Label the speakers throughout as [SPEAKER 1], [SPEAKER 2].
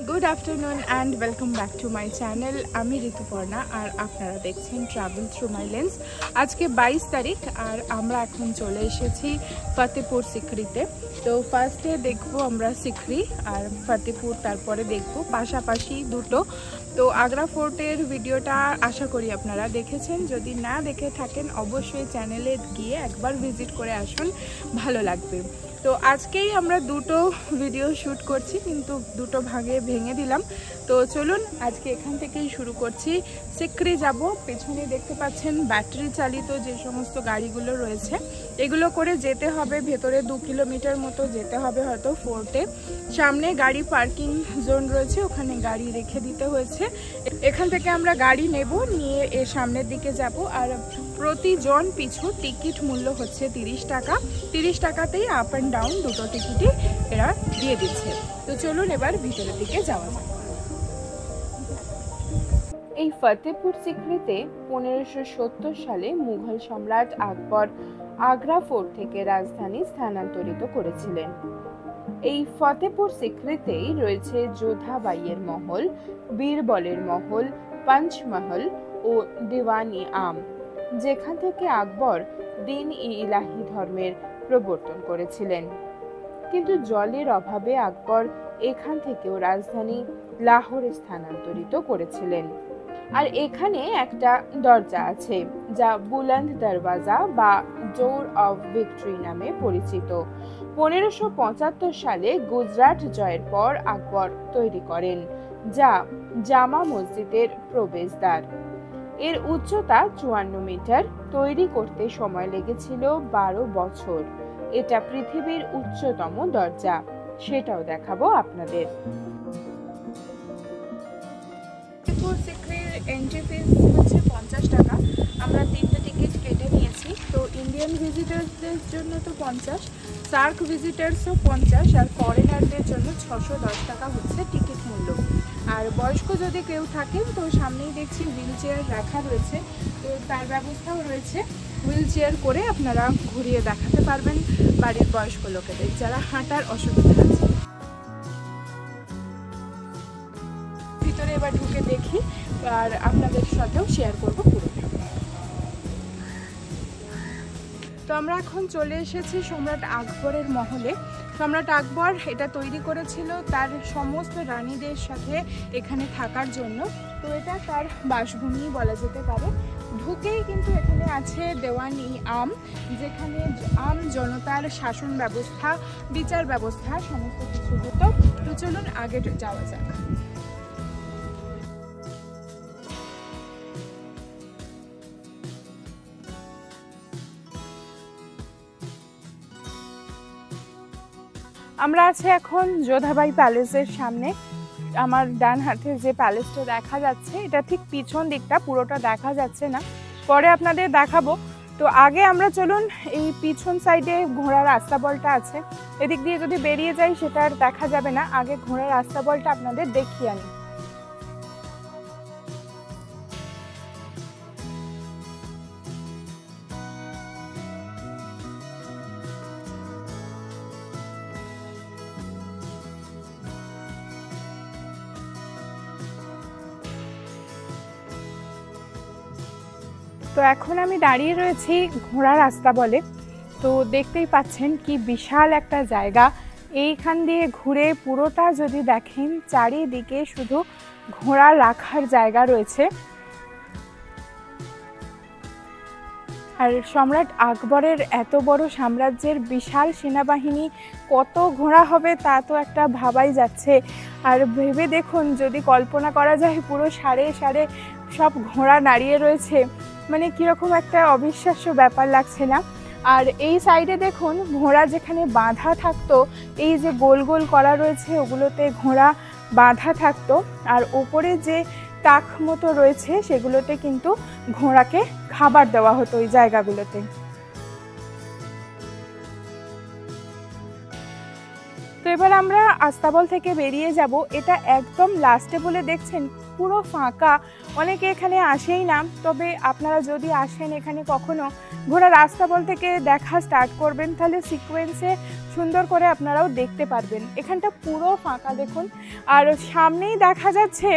[SPEAKER 1] Good afternoon and welcome back to my channel आमी ऋतुपर्णा और आपनारा देखें ट्रैवल थ्रू माई लेंस। आज के 22 तारीख और आमरा एखन चले एसेছি फतेहपुर सिकरीते। तो फार्स्टे देखबो आमरा सिकरी और फतेहपुर, तारपरे देखबो पाशापाशी दुटो। तो आग्रा फोर्टेर भिडियोटा आशा करी आपनारा देखेছেন, যদি না দেখে থাকেন অবশ্যই চ্যানেলে গিয়ে একবার ভিজিট করে আসুন, ভালো লাগবে। তো আজকেই আমরা দুটো ভিডিও শ্যুট করছি, কিন্তু দুটো ভাগে ভেঙে দিলাম। তো চলুন আজকে এখান থেকেই শুরু করছি। সিকরি যাব, পেছনে দেখতে পাচ্ছেন ব্যাটারি চালিত যে সমস্ত গাড়িগুলো রয়েছে, এগুলো করে যেতে হবে ভেতরে 2 কিলোমিটার মতো যেতে হবে হয়তো ফোর্টে। সামনে গাড়ি পার্কিং জোন রয়েছে, ওখানে গাড়ি রেখে দিতে হয়েছে। এখান থেকে আমরা গাড়ি নেব, নিয়ে এর সামনের দিকে যাব। আর প্রতিজন পিছু টিকিট মূল্য হচ্ছে 30 টাকা। 30 টাকাতেই আপ অ্যান্ড ডাউন দুটো টিকিটই এরা দিয়ে দিচ্ছে। তো চলুন এবার ভিতরের দিকে যাওয়া যাক। এই ফতেহপুর সিকরিতে 1570 সালে মুঘল সম্রাট আকবর আগ্রা ফোর্ট থেকে রাজধানী স্থানান্তরিত করেছিলেন। এই ফতেহপুর সিকরিতেই রয়েছে যোধাবাইয়ের মহল, বীরবলের মহল, পঞ্চমহল ও দিওয়ানি আম, যেখান থেকে আকবর দিন-ই-ইলাহি ধর্মের প্রবর্তন করেছিলেন। কিন্তু জলের অভাবে আকবর এখান থেকেও রাজধানী লাহোরে স্থানান্তরিত করেছিলেন। আর এখানে একটা দরজা আছে যা বুলন্দ দরওয়াজা বা ডোর অফ ভিক্টরি নামে পরিচিত। 1575 সালে গুজরাট জয়ের পর আকবর তৈরি করেন, যা জামা মসজিদের প্রবেশদ্বার। এর উচ্চতা 54 মিটার। তৈরি করতে সময় লেগেছিল 12 বছর। এটা পৃথিবীর উচ্চতম দরজা, সেটাও দেখাবো আপনাদের। এন্ট্রি ফিস হচ্ছে 50 টাকা। আমরা 3টে টিকিট কেটে নিয়েছি। তো ইন্ডিয়ান ভিজিটারদের জন্য তো 50, সার্ক ভিজিটার্সও 50, আর ফরেনারদের জন্য 610 টাকা হচ্ছে টিকিট মূল্য। আর বয়স্ক যদি কেউ থাকেন তো সামনেই দেখছি হুইল চেয়ার রাখা রয়েছে, তো তার ব্যবস্থাও রয়েছে। হুইল চেয়ার করে আপনারা ঘুরিয়ে দেখাতে পারবেন বাড়ির বয়স্ক লোকেদের যারা হাঁটার অসুবিধা আছে। ভিতরে এবার ঢুকে দেখি আর আপনাদের সাথেও শেয়ার করবো পুরোটা। তো আমরা এখন চলে এসেছি সম্রাট আকবরের মহলে। সম্রাট আকবর এটা তৈরি করেছিল তার সমস্ত রানীদের সাথে এখানে থাকার জন্য। তো এটা তার বাসভূমি বলা যেতে পারে। ঢুকেই কিন্তু এখানে আছে দেওয়ানি আম, যেখানে আম জনতার শাসন ব্যবস্থা, বিচার ব্যবস্থা সমস্ত কিছু হতো। তো চলুন আগে যাওয়া যাক। আমরা আছি এখন যোধাবাই প্যালেসের সামনে। আমার ডান হাতে যে প্যালেসটা দেখা যাচ্ছে, এটা ঠিক পিছন দিকটা, পুরোটা দেখা যাচ্ছে না, পরে আপনাদের দেখাবো। তো আগে আমরা চলুন এই পিছন সাইডে ঘোড়ার আস্তাবলটা আছে, এদিক দিয়ে যদি বেরিয়ে যাই সেটা আর দেখা যাবে না। আগে ঘোড়ার আস্তাবলটা আপনাদের দেখিয়ে আনি। তো এখন আমি দাঁড়িয়ে রয়েছি ঘোড়ার আস্তাবলে। তো দেখতেই পাচ্ছেন কি বিশাল একটা জায়গা। এইখান দিয়ে ঘুরে পুরোটা যদি দেখেন, চারিদিকে শুধু ঘোড়া রাখার জায়গা রয়েছে। আর সম্রাট আকবরের এত বড় সাম্রাজ্যের বিশাল সেনাবাহিনী, কত ঘোড়া হবে তা তো একটা ভাবাই যাচ্ছে। আর ভেবে দেখুন, যদি কল্পনা করা যায় পুরো সারে সারে সব ঘোড়া দাঁড়িয়ে রয়েছে, মানে কীরকম একটা অবিশ্বাস্য ব্যাপার লাগছে না? আর এই সাইডে দেখুন ঘোড়া যেখানে বাঁধা থাকতো, এই যে গোল গোল করা রয়েছে ওগুলোতে ঘোড়া বাঁধা থাকতো। আর ওপরে যে টাক মতো রয়েছে সেগুলোতে কিন্তু ঘোড়াকে খাবার দেওয়া হতো ওই জায়গাগুলোতে। তো এবার আমরা আস্তাবল থেকে বেরিয়ে যাব। এটা একদম লাস্টে বলে দেখছেন পুরো ফাঁকা, অনেকে এখানে আসেই না। তবে আপনারা যদি আসেন এখানে কখনো, ঘোড়ার আস্তাবল থেকে দেখা স্টার্ট করবেন, তাহলে সিকোয়েন্সে সুন্দর করে আপনারাও দেখতে পারবেন। এখানটা পুরো ফাঁকা দেখুন। আর সামনেই দেখা যাচ্ছে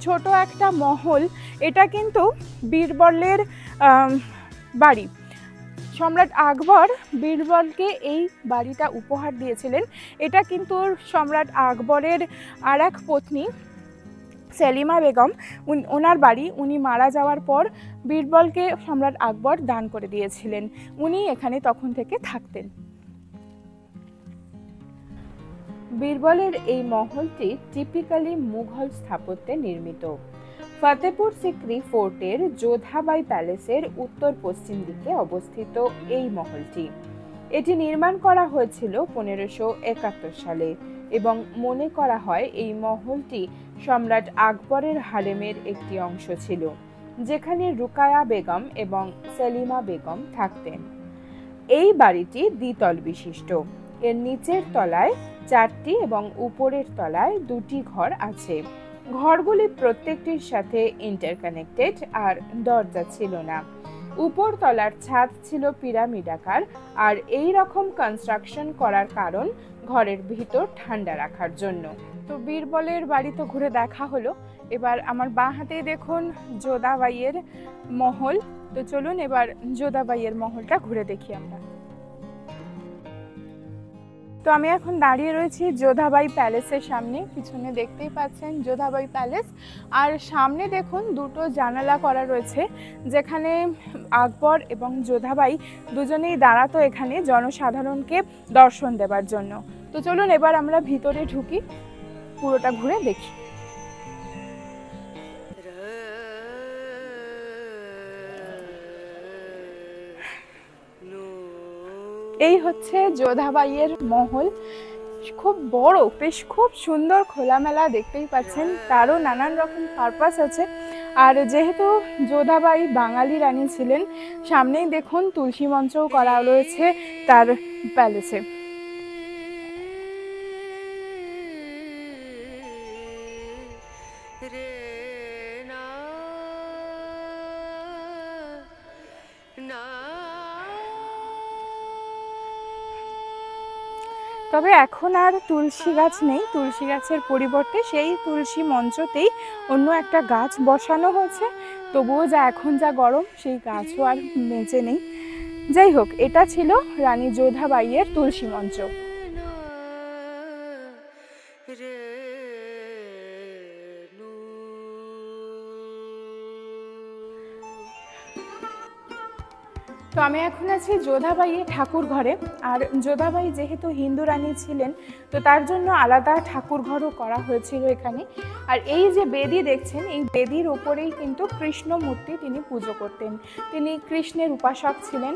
[SPEAKER 1] ছোট একটা মহল, এটা কিন্তু বীরবলের বাড়ি। সম্রাট আকবর বীরবলকে এই বাড়িটা উপহার দিয়েছিলেন। এটা কিন্তু সম্রাট আকবরের আর এক পত্নী সেলিমা বেগম, ওনার বাড়ি। উনি মারা যাওয়ার পর বীরবলকে সম্রাট আকবর দান করে দিয়েছিলেন। উনি এখানে তখন থেকে থাকতেন। বীরবলের এই মহলটি টিপিক্যালি মুঘল স্থাপত্যে নির্মিত। ফতেপুর সিক্রি ফোর্টের যোধাবাই প্যালেসের উত্তর পশ্চিম দিকে অবস্থিত এই মহলটি। এটি নির্মাণ করা হয়েছিল 1571 সালে এবং মনে করা হয় এই মহলটি সম্রাট আকবরের হারেমের একটি অংশ ছিল, যেখানে রুকায়া বেগম এবং সেলিমা বেগম থাকতেন। এই বাড়িটি দ্বিতল বিশিষ্ট। এর নিচের তলায় 4টি এবং উপরের তলায় 2টি ঘর আছে। ঘরগুলি প্রত্যেকটির সাথে ইন্টারকানেক্টেড আর দরজা ছিল না। উপর তলার ছাদ ছিল পিরামিডাকার, আর এই রকম কনস্ট্রাকশন করার কারণ ঘরের ভিতর ঠান্ডা রাখার জন্য। তো বীরবলের বাড়ি তো ঘুরে দেখা হলো। এবার আমার বাঁ হাতেই দেখুন যোধাবাইয়ের মহল। তো চলুন এবার যোধাবাইয়ের মহলটা ঘুরে দেখি আমরা। তো আমি এখন দাঁড়িয়ে রয়েছি যোধাবাই প্যালেসের সামনে। পিছনে দেখতেই পাচ্ছেন যোধাবাই প্যালেস। আর সামনে দেখুন 2টো জানালা করা রয়েছে, যেখানে আকবর এবং যোধাবাই দুজনেই দাঁড়াতো এখানে জনসাধারণকে দর্শন দেবার জন্য। তো চলুন এবার আমরা ভিতরে ঢুকি, পুরোটা ঘুরে দেখি। এই হচ্ছে যোধাবাইয়ের মহল। খুব বড়, বেশ খুব সুন্দর, খোলামেলা, দেখতেই পাচ্ছেন। তারও নানান রকম পারপাস আছে। আর যেহেতু যোধাবাই বাঙালি রানী ছিলেন, সামনেই দেখুন তুলসী মঞ্চও করা রয়েছে তার প্যালেসে। তবে এখন আর তুলসী গাছ নেই। তুলসী গাছের পরিবর্তে সেই তুলসী মঞ্চতেই অন্য একটা গাছ বসানো হয়েছে। তবুও এখন যা গরম, সেই গাছও আর বেঁচে নেই। যাই হোক, এটা ছিল রানী যোধাবাইয়ের তুলসী মঞ্চ। তো আমি এখন আছি যোধাবাইয়ের ঠাকুর ঘরে। আর যোধাবাই যেহেতু হিন্দু রানী ছিলেন, তো তার জন্য আলাদা ঠাকুর ঘরও করা হয়েছিল এখানে। আর এই যে বেদি দেখছেন, এই বেদির ওপরেই কিন্তু কৃষ্ণ মূর্তি তিনি পুজো করতেন। তিনি কৃষ্ণের উপাসক ছিলেন।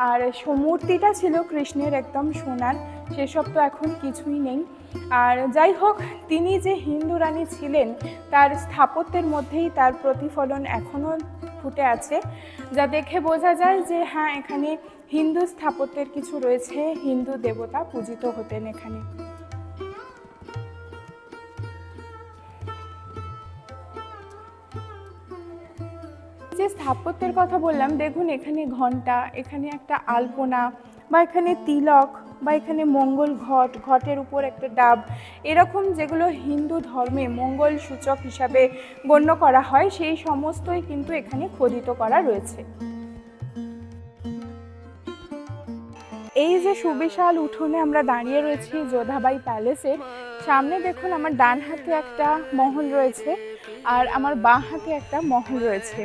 [SPEAKER 1] আর মূর্তিটা ছিল কৃষ্ণের একদম সোনার, সেসব তো এখন কিছুই নেই। আর যাই হোক, তিনি যে হিন্দু রানী ছিলেন, তার স্থাপত্যের মধ্যেই তার প্রতিফলন এখনও ফুটে আছে, যা দেখে বোঝা যায় যে হ্যাঁ, এখানে হিন্দু স্থাপত্যের কিছু রয়েছে, হিন্দু দেবতা পূজিত হতেন এখানে। যে স্থাপত্যের কথা বললাম, দেখুন এখানে ঘণ্টা, এখানে একটা আলপনা, বা এখানে তিলক, বা এখানে মঙ্গল ঘট, ঘটের উপর একটা ডাব, এরকম যেগুলো হিন্দু ধর্মে মঙ্গল সূচক হিসাবে গণ্য করা হয়, সেই সমস্তই কিন্তু এখানে খোদিত করা রয়েছে। এই যে সুবিশাল উঠোনে আমরা দাঁড়িয়ে রয়েছি যোধাবাই প্যালেসের সামনে, দেখুন আমার ডান হাতে একটা মহল রয়েছে আর আমার বাঁ হাতে একটা মহল রয়েছে।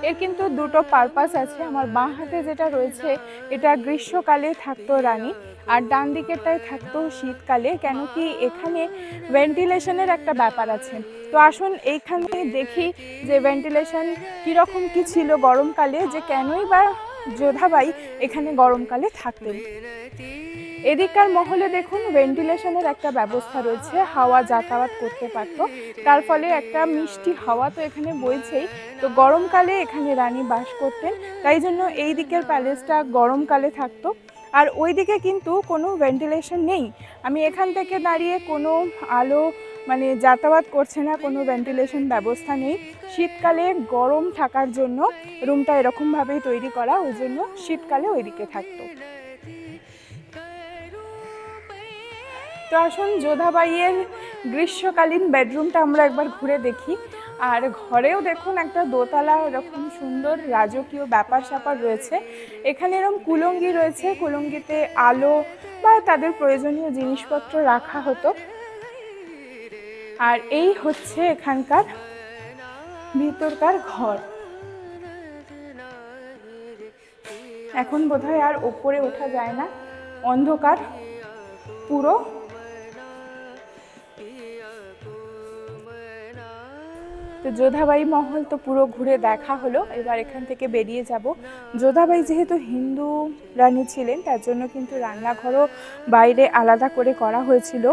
[SPEAKER 1] এর কিন্তু 2টো পারপাস আছে। আমার বাঁ হাতে যেটা রয়েছে, এটা গ্রীষ্মকালে থাকতো রানী, আর ডান দিকেরটাই থাকতো শীতকালে, কেন কি এখানে ভেন্টিলেশনের একটা ব্যাপার আছে। তো আসুন এইখানে দেখি যে ভেন্টিলেশন কীরকম কী ছিল গরমকালে, যে কেনই বা যোধাবাই এখানে গরমকালে থাকতেন। এদিককার মহলে দেখুন ভেন্টিলেশনের একটা ব্যবস্থা রয়েছে, হাওয়া যাতায়াত করতে পারতো, তার ফলে একটা মিষ্টি হাওয়া তো এখানে বইছেই। তো গরমকালে এখানে রানী বাস করতেন, তাই জন্য এই দিকের প্যালেসটা গরমকালে থাকতো। আর ওই দিকে কিন্তু কোনো ভেন্টিলেশন নেই। আমি এখান থেকে দাঁড়িয়ে কোনো আলো মানে যাতায়াত করছে না, কোনো ভেন্টিলেশন ব্যবস্থা নেই। শীতকালে গরম থাকার জন্য রুমটা এরকমভাবেই তৈরি করা, ওই জন্য শীতকালে ওইদিকে থাকতো। তো আসুন যোধাবাইয়ের গ্রীষ্মকালীন বেডরুমটা আমরা একবার ঘুরে দেখি। আর ঘরেও দেখুন একটা দোতলা এরকম সুন্দর রাজকীয় ব্যাপার স্যাপার রয়েছে। এখানে এরকম কুলঙ্গি রয়েছে, কুলঙ্গিতে আলো বা তাদের প্রয়োজনীয় জিনিসপত্র রাখা হতো। আর এই হচ্ছে এখানকার ভিতরকার ঘর। এখন বোধহয় আর ওপরে ওঠা যায় না, অন্ধকার পুরো। তো যোধাবাই মহল তো পুরো ঘুরে দেখা হলো, এবার এখান থেকে বেরিয়ে যাব। যোধাবাই যেহেতু হিন্দু রানী ছিলেন, তার জন্য কিন্তু রান্নাঘরও বাইরে আলাদা করে করা হয়েছিল,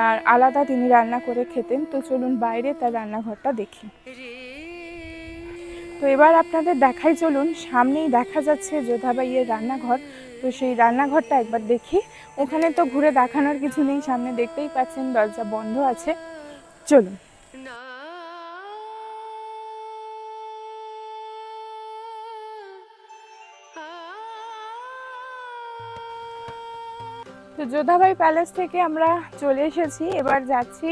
[SPEAKER 1] আর আলাদা তিনি রান্না করে খেতেন। তো চলুন বাইরে তার রান্নাঘরটা দেখি। তো এবার আপনাদের দেখাই, চলুন। সামনেই দেখা যাচ্ছে যোধাবাইয়ের রান্নাঘর, তো সেই রান্নাঘরটা একবার দেখি। ওখানে তো ঘুরে দেখানোর কিছু নেই, সামনে দেখতেই পাচ্ছেন দরজা বন্ধ আছে। চলুন। তো যোধাবাই প্যালেস থেকে আমরা চলে এসেছি, এবার যাচ্ছি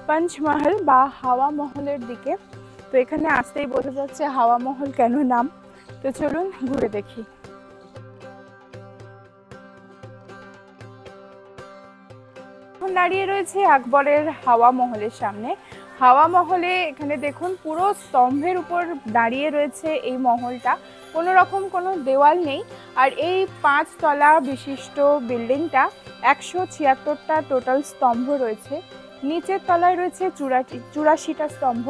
[SPEAKER 1] পঞ্চমহল বা হাওয়া মহলের দিকে। তো এখানে আসতেই বোঝা যাচ্ছে হাওয়া মহল কেন নাম। তো চলুন ঘুরে দেখি। এখন দাঁড়িয়ে রয়েছে আকবরের হাওয়া মহলের সামনে। হাওয়া মহলে এখানে দেখুন পুরো স্তম্ভের উপর দাঁড়িয়ে রয়েছে এই মহলটা, কোনো রকম কোনো দেওয়াল নেই। আর এই 5 তলা বিশিষ্ট বিল্ডিংটা 176টা টোটাল স্তম্ভ রয়েছে। নিচের তলায় রয়েছে 84টা স্তম্ভ,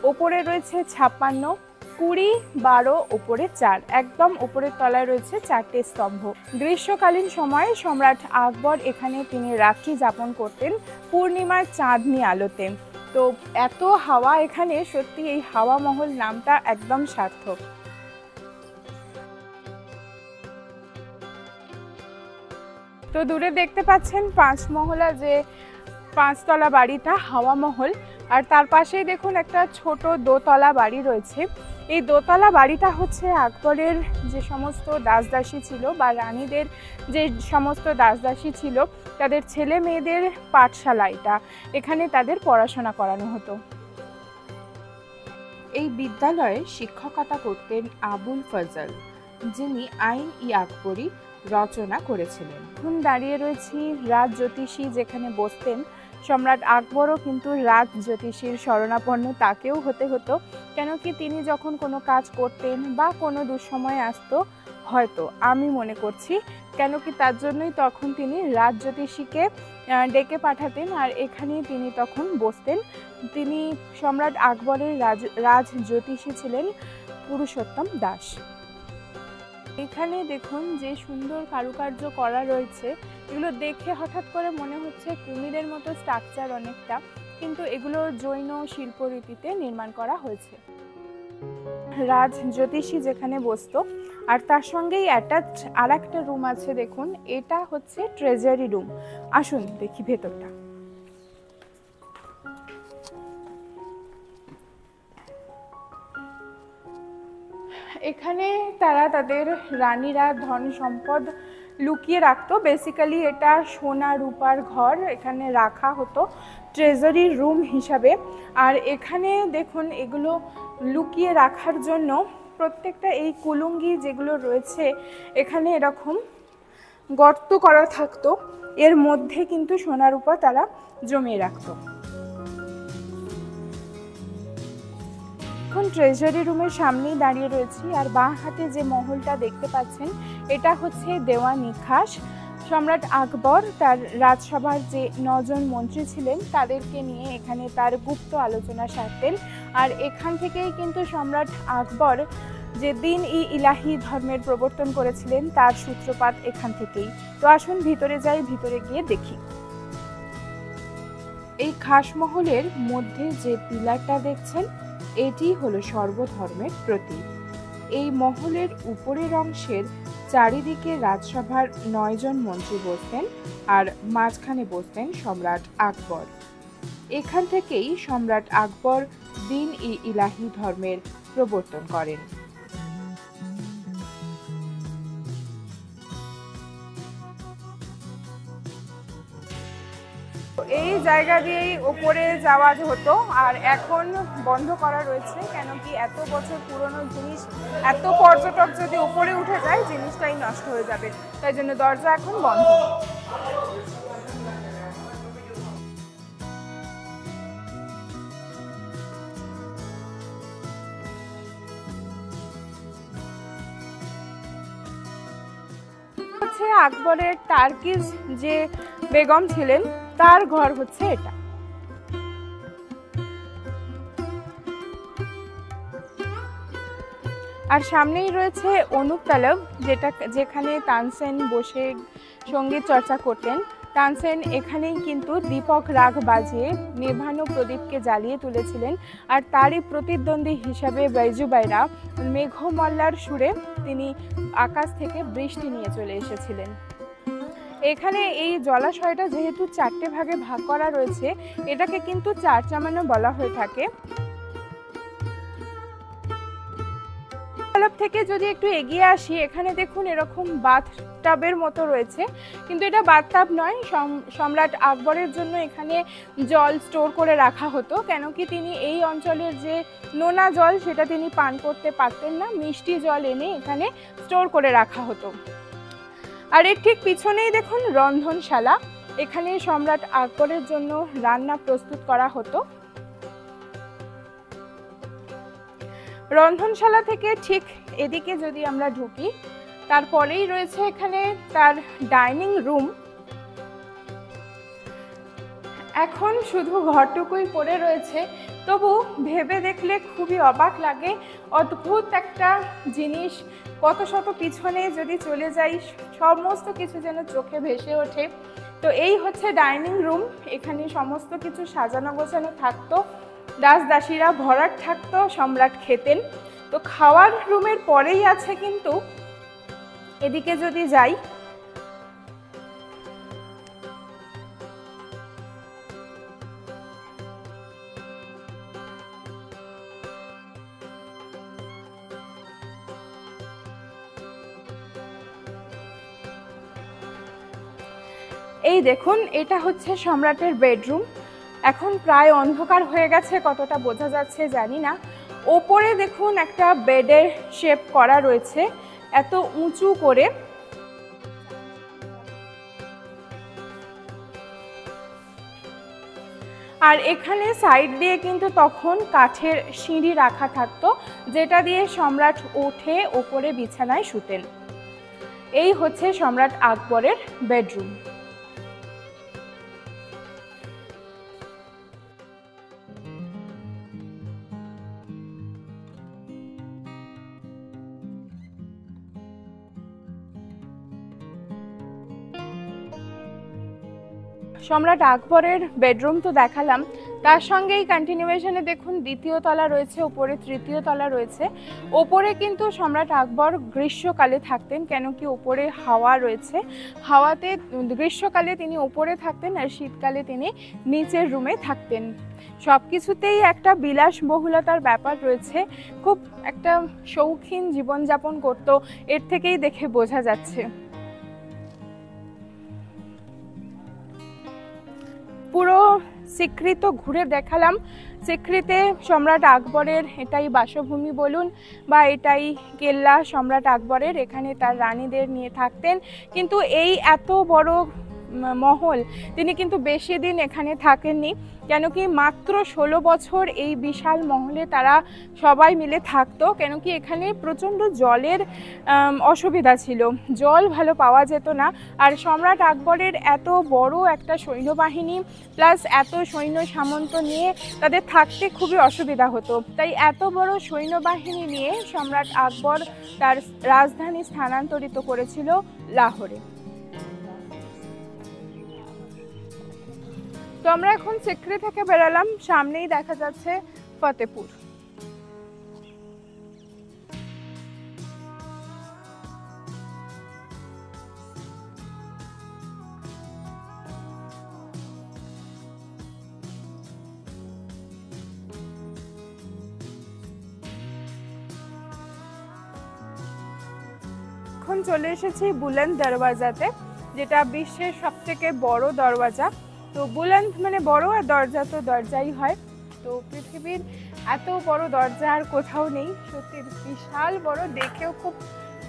[SPEAKER 1] ওপরে রয়েছে 56, 20, 12, ওপরে 4, একদম ওপরের তলায় রয়েছে 4টে স্তম্ভ। গ্রীষ্মকালীন সময়ে সম্রাট আকবর এখানে তিনি রাত্রি যাপন করতেন পূর্ণিমার চাঁদনি আলোতে। তো এত হাওয়া এখানে, সত্যি এই হাওয়া মহল নামটা একদম সার্থক। তো দূরে দেখতে পাচ্ছেন 5 মহলা যে 5 তলা বাড়িটা হাওয়া মহল, আর তার পাশেই দেখুন একটা ছোট দোতলা বাড়ি রয়েছে। এই দোতলা বাড়িটা হচ্ছে আকবরের যে সমস্ত দাসদাসী ছিল বা রানীদের যে সমস্ত দাসদাসী ছিল তাদের ছেলে মেয়েদের পাঠশালা, এটা এখানে তাদের পড়াশোনা করানো হতো। এই বিদ্যালয়ে শিক্ষকতা করতেন আবুল ফজল, যিনি আইন-ই-আকবরী রচনা করেছিলেন। এখন দাঁড়িয়ে রয়েছি রাজ জ্যোতিষী যেখানে বসতেন সম্রাট আকবরও কিন্তু রাজ জ্যোতিষীর শরণাপন্ন তাকেও হতে হতো, কেন কি তিনি যখন কোনো কাজ করতেন বা কোনো দুঃসময় আসতো, হয়তো আমি মনে করছি, কেন কি তার জন্যই তখন তিনি রাজ জ্যোতিষীকে ডেকে পাঠাতেন আর এখানেই তিনি তখন বসতেন। তিনি সম্রাট আকবরের রাজ জ্যোতিষী ছিলেন পুরুষোত্তম দাস। এখানে দেখুন যে সুন্দর কারুকার্য করা রয়েছে, এগুলো দেখে হঠাৎ করে মনে হচ্ছে কুমিরের মতো স্ট্রাকচার অনেকটা, কিন্তু এগুলো জৈন শিল্পরীতিতে নির্মাণ করা হয়েছে। রাজ জ্যোতিষী যেখানে বসতো, আর তার সঙ্গেই অ্যাটাচ আর একটা রুম আছে, দেখুন এটা হচ্ছে ট্রেজারি রুম। আসুন দেখি ভেতরটা। এখানে তারা তাদের রানীরা ধন সম্পদ লুকিয়ে রাখতো। বেসিক্যালি এটা সোনা রূপার ঘর, এখানে রাখা হতো ট্রেজারি রুম হিসাবে। আর এখানে দেখুন এগুলো লুকিয়ে রাখার জন্য প্রত্যেকটা এই কুলুঙ্গি যেগুলো রয়েছে এখানে এরকম গর্ত করা থাকতো, এর মধ্যে কিন্তু সোনা রূপা তারা জমিয়ে রাখতো। এখন ট্রেজারি রুমের সামনেই দাঁড়িয়ে রয়েছি, আর বাঁ হাতে যে মহলটা দেখতে পাচ্ছেন এটা হচ্ছে দেওয়ানি খাস। সম্রাট আকবর তার রাজসভার যে 9 জন মন্ত্রী ছিলেন তাদেরকে নিয়ে এখানে তার গুপ্ত আলোচনা সারতেন। আর এখান থেকেই কিন্তু সম্রাট আকবর যে দিন-ই-ইলাহি ধর্মের প্রবর্তন করেছিলেন তার সূত্রপাত এখান থেকেই। তো আসুন ভিতরে যাই, ভিতরে গিয়ে দেখি। এই খাস মহলের মধ্যে যে পিলারটা দেখছেন এটি হলো সর্বধর্মের প্রতীক। এই মহলের উপরের অংশের চারিদিকে রাজসভার 9 জন মন্ত্রী বসতেন আর মাঝখানে বসতেন সম্রাট আকবর। এখান থেকেই সম্রাট আকবর দ্বীন-ই-ইলাহি ধর্মের প্রবর্তন করেন। এই জায়গা দিয়েই ওপরে যাওয়া হতো, আর এখন বন্ধ করা রয়েছে, কেন কি এত বছর পুরনো জিনিস, এত পর্যটক যদি উপরে উঠে যায় জিনিসটাই নষ্ট হয়ে যাবে, তাই জন্য দরজা এখন বন্ধ। হচ্ছে আকবরের টার্কিজ যে বেগম ছিলেন তার ঘর হচ্ছে এটা। আর সামনেই রয়েছে অনুপ তলব, যেখানে তানসেন বসে সঙ্গীত চর্চা করতেন। তানসেন এখানেই কিন্তু দীপক রাগ বাজিয়ে নেভানো প্রদীপকে জ্বালিয়ে তুলেছিলেন, আর তারই প্রতিদ্বন্দ্বী হিসাবে বাইজু বাইরা মেঘমল্লার সুরে তিনি আকাশ থেকে বৃষ্টি নিয়ে চলে এসেছিলেন। এখানে এই জলাশয়টা যেহেতু 4টে ভাগে ভাগ করা রয়েছে, এটাকে কিন্তু চার চামানো বলা হয়ে থাকে। থেকে যদি একটু এগিয়ে আসি, এখানে দেখুন এরকম বাথটাবের মতো রয়েছে, কিন্তু এটা বাথটাব নয়। সম্রাট আকবরের জন্য এখানে জল স্টোর করে রাখা হতো, কেন কি তিনি এই অঞ্চলের যে নোনা জল সেটা তিনি পান করতে পারতেন না, মিষ্টি জল এনে এখানে স্টোর করে রাখা হতো। আর এর ঠিক পিছনেই দেখুন রন্ধনশালা, এখানে সম্রাট আকবরের জন্য রান্না প্রস্তুত করা হতো। রন্ধনশালা থেকে ঠিক এদিকে যদি আমরা ঢুকি, তারপরেই রয়েছে এখানে তার ডাইনিং রুম। এখন শুধু ঘরটুকুই পড়ে রয়েছে, তবু ভেবে দেখলে খুবই অবাক লাগে। অদ্ভুত একটা জিনিস, কত শত পিছনে যদি চলে যাই সমস্ত কিছু যেন চোখে ভেসে ওঠে। তো এই হচ্ছে ডাইনিং রুম, এখানে সমস্ত কিছু সাজানো গোছানো থাকতো, দাসদাসীরা ভরাট থাকতো, সম্রাট খেতেন। তো খাওয়ার রুমের পরেই আছে কিন্তু এদিকে যদি যাই, এই দেখুন এটা হচ্ছে সম্রাটের বেডরুম। এখন প্রায় অন্ধকার হয়ে গেছে, কতটা বোঝা যাচ্ছে জানি না। ওপরে দেখুন একটা বেডের শেপ করা রয়েছে এত উঁচু করে। আর এখানে সাইড দিয়ে কিন্তু তখন কাঠের সিঁড়ি রাখা থাকতো, যেটা দিয়ে সম্রাট উঠে ওপরে বিছানায় শুতেন। এই হচ্ছে সম্রাট আকবরের বেডরুম। সম্রাট আকবরের বেডরুম তো দেখালাম, তার সঙ্গেই কন্টিনিউয়েশনে দেখুন দ্বিতীয় তলা রয়েছে, ওপরে তৃতীয় তলা রয়েছে। ওপরে কিন্তু সম্রাট আকবর গ্রীষ্মকালে থাকতেন, কেন কি ওপরে হাওয়া রয়েছে, হাওয়াতে গ্রীষ্মকালে তিনি ওপরে থাকতেন আর শীতকালে তিনি নিচের রুমে থাকতেন। সব কিছুতেই একটা বিলাসবহুলতার ব্যাপার রয়েছে, খুব একটা শৌখিন জীবনযাপন করতো, এর থেকেই দেখে বোঝা যাচ্ছে। পুরো সিক্রি তো ঘুরে দেখালাম। সিক্রিতে সম্রাট আকবরের এটাই বাসভূমি বলুন বা এটাই কেল্লা সম্রাট আকবরের, এখানে তার রানীদের নিয়ে থাকতেন। কিন্তু এই এত বড় মহল তিনি কিন্তু বেশি দিন এখানে থাকেননি, কেন কি মাত্র 16 বছর এই বিশাল মহলে তারা সবাই মিলে থাকতো, কেন কি এখানে প্রচণ্ড জলের অসুবিধা ছিল, জল ভালো পাওয়া যেত না। আর সম্রাট আকবরের এত বড় একটা সৈন্যবাহিনী প্লাস এত সৈন্য সামন্ত নিয়ে তাদের থাকতে খুবই অসুবিধা হতো, তাই এত বড় সৈন্যবাহিনী নিয়ে সম্রাট আকবর তার রাজধানী স্থানান্তরিত করেছিল লাহোরে। তো আমরা এখন সিক্রি থেকে বেরালাম, সামনেই দেখা যাচ্ছে ফতেপুর। এখন চলে এসেছি বুলন্দ দরওয়াজাতে, যেটা বিশ্বের সবথেকে বড় দরওয়াজা। তো বুলন্দ মানে বড়, আর দরজা তো দরজাই হয়। তো পৃথিবীর এত বড় দরজা আর কোথাও নেই, সত্যি বিশাল বড়, দেখেও খুব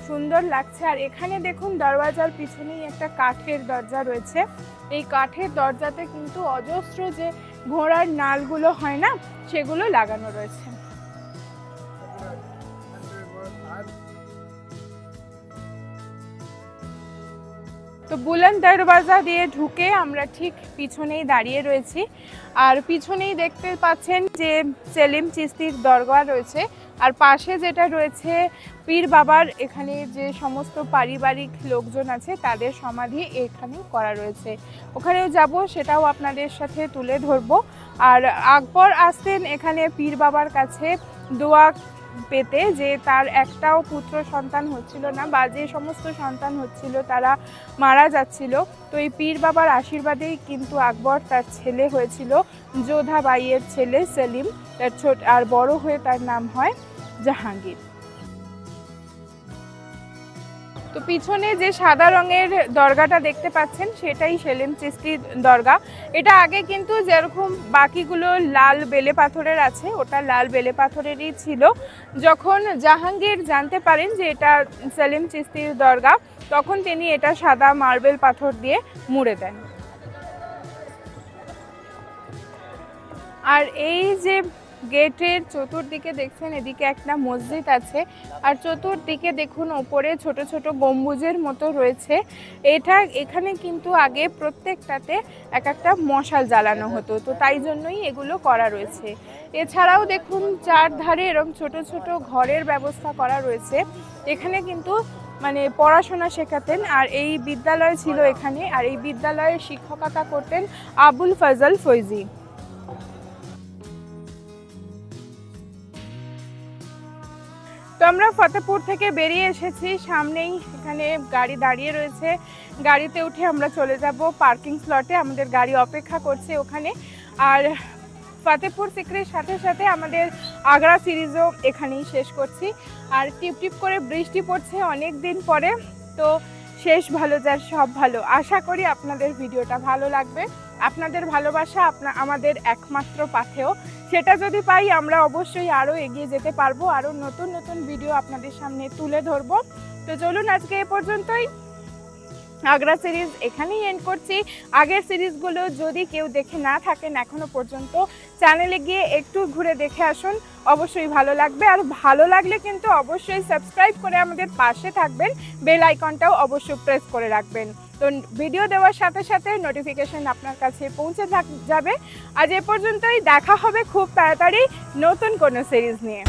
[SPEAKER 1] সুন্দর লাগছে। আর এখানে দেখুন দরওয়াজার পিছনেই একটা কাঠের দরজা রয়েছে। এই কাঠের দরজাতে কিন্তু অজস্র যে ঘোড়ার নালগুলো হয় না, সেগুলো লাগানো রয়েছে। তো বুলন্দ দরওয়াজা দিয়ে ঢুকে আমরা ঠিক পিছনেই দাঁড়িয়ে রয়েছি। আর পিছনেই দেখতে পাচ্ছেন যে সেলিম চিশতির দরগা রয়েছে, আর পাশে যেটা রয়েছে পীর বাবার, এখানে যে সমস্ত পারিবারিক লোকজন আছে তাদের সমাধি এখানে করা রয়েছে। ওখানেও যাব, সেটাও আপনাদের সাথে তুলে ধরবো। আর আকবর আসতেন এখানে পীর বাবার কাছে দোয়া পেতে, যে তার একটাও পুত্র সন্তান হচ্ছিল না, বা যে সমস্ত সন্তান হচ্ছিল তারা মারা যাচ্ছিল। তো এই পীর বাবার আশীর্বাদেই কিন্তু আকবর তার ছেলে হয়েছিল, যোধা বাইয়ের ছেলে সেলিম, তার ছোট আর বড় হয়ে তার নাম হয় জাহাঙ্গীর। তো পিছনে যে সাদা রঙের দরগাটা দেখতে পাচ্ছেন সেটাই সেলিম চিশতির দরগা। এটা আগে কিন্তু যেরকম বাকিগুলো লাল বেলে পাথরের আছে, ওটা লাল বেলে পাথরেরই ছিল। যখন জাহাঙ্গীর জানতে পারেন যে এটা সেলিম চিশতির দরগা, তখন তিনি এটা সাদা মার্বেল পাথর দিয়ে মুড়ে দেন। আর এই যে গেটের চতুর্দিকে দেখছেন, এদিকে একটা মসজিদ আছে, আর চতুর্দিকে দেখুন ওপরে ছোট ছোট গম্বুজের মতো রয়েছে। এখানে কিন্তু আগে প্রত্যেকটাতে এক একটা মশাল জ্বালানো হতো, তো তাই জন্যই এগুলো করা রয়েছে। এছাড়াও দেখুন চারধারে এরকম ছোট ছোট ঘরের ব্যবস্থা করা রয়েছে। এখানে কিন্তু মানে পড়াশোনা শেখাতেন, আর এই বিদ্যালয় ছিল এখানে। আর এই বিদ্যালয়ে শিক্ষকতা করতেন আবুল ফজল ফৈজি। তো আমরা ফতেপুর থেকে বেরিয়ে এসেছি, সামনেই এখানে গাড়ি দাঁড়িয়ে রয়েছে। গাড়িতে উঠে আমরা চলে যাব পার্কিং স্লটে, আমাদের গাড়ি অপেক্ষা করছে ওখানে। আর ফতেপুর সিক্রির সাথে সাথে আমাদের আগ্রা সিরিজও এখানেই শেষ করছি। আর টিপ টিপ করে বৃষ্টি পড়ছে অনেক দিন পরে, তো শেষ ভালো যার সব ভালো। আশা করি আপনাদের ভিডিওটা ভালো লাগবে। আপনাদের ভালোবাসা আমাদের একমাত্র পাথেয়, সেটা যদি পাই আমরা অবশ্যই আরও এগিয়ে যেতে পারবো, আরও নতুন নতুন ভিডিও আপনাদের সামনে তুলে ধরবো। তো চলুন আজকে এ পর্যন্তই, আগ্রা সিরিজ এখানেই এন্ড করছি। আগের সিরিজগুলো যদি কেউ দেখে না থাকেন এখনো পর্যন্ত, চ্যানেলে গিয়ে একটু ঘুরে দেখে আসুন, অবশ্যই ভালো লাগবে। আর ভালো লাগলে কিন্তু অবশ্যই সাবস্ক্রাইব করে আমাদের পাশে থাকবেন, বেল আইকনটাও অবশ্যই প্রেস করে রাখবেন। তো ভিডিও দেওয়ার সাথে সাথে নোটিফিকেশন আপনার কাছে পৌঁছে যাবে। আজ এ পর্যন্তই, দেখা হবে খুব তাড়াতাড়ি নতুন কোনো সিরিজ নিয়ে।